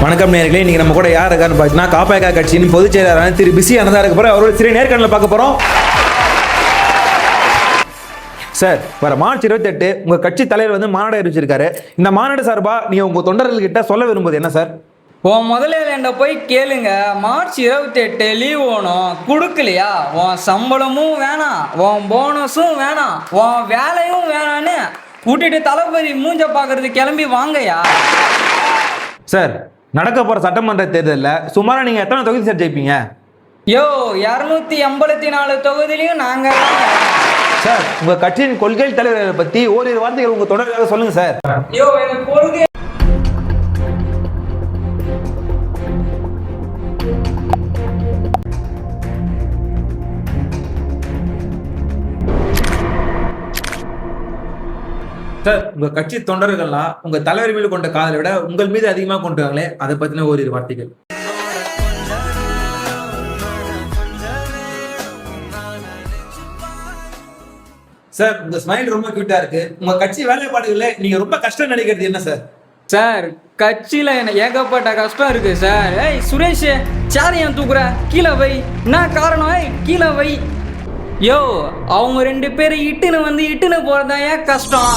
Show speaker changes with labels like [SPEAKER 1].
[SPEAKER 1] வணக்கம் நேயர்களே, இன்னைக்கு நம்ம கூட யார் இருக்காருன்னு பார்த்தீங்கன்னா காப்பாக்கா கட்சியின் பொதுச் செயலாளரான திரு பிசி அனதா இருக்க போற அவரோட சிறிய நேர்காணல பார்க்க போறோம். சார், வர மார்ச் 28 உங்க கட்சி தலைவர் வந்து மாநாடு அறிவிச்சிருக்காரு. இந்த மாநாடு சார்பா நீங்க உங்க தொண்டர்கள் கிட்ட சொல்ல விரும்புவது என்ன சார்?
[SPEAKER 2] உன் முதலாளிகிட்ட போய் கேளுங்க. மார்ச் 28 லீவ் வேணும், கொடுக்கலையா உன் சம்பளமும் வேணாம், உன் போனஸும் வேணாம், உன் வேலையும் வேணான்னு விட்டுட்டு தளபதி மூஞ்ச பார்க்கறது கிளம்பி வாங்கயா.
[SPEAKER 1] சார், நடக்க போற சட்டமன்ற தேர்தலில் சுமாரா நீங்க எத்தனை தொகுதி சார் ஜெயிப்பீங்க?
[SPEAKER 2] யோ 284 தொகுதியிலையும் நாங்க
[SPEAKER 1] சார், உங்க கட்சியின் கொள்கை தலைவர்களை பத்தி ஓரிரு வார்த்தைகள் உங்க தொடர்பாக சொல்லுங்க சார்.
[SPEAKER 2] யோ எனக்கு கொள்கை
[SPEAKER 1] சார், உங்க கட்சி தொண்டர்கள்லாம் உங்க தலைவர் மீது கொண்ட காதலை விட உங்கள் மீது அதிகமா கொண்டுவாங்களே, அதை பத்தின ஓரிரு வார்த்தைகள். சார், உங்க ஸ்மைல் ரொம்ப கியூட்டா இருக்கு. உங்க கட்சி வேலைப்பாடுகள்ல நீங்க ரொம்ப கஷ்டம் நினைக்கிறது என்ன சார்?
[SPEAKER 2] சார், கட்சியில எனக்கு ஏகப்பட்ட கஷ்டம் இருக்கு சார். ஏய் சுரேஷ், சேர் ஏன் தூக்குற? கீழே வை. என்ன காரணம்? கீழே வை. யோ, அவங்க 2 பேரும் இட்டுன்னு போறதா ஏன் கஷ்டம்?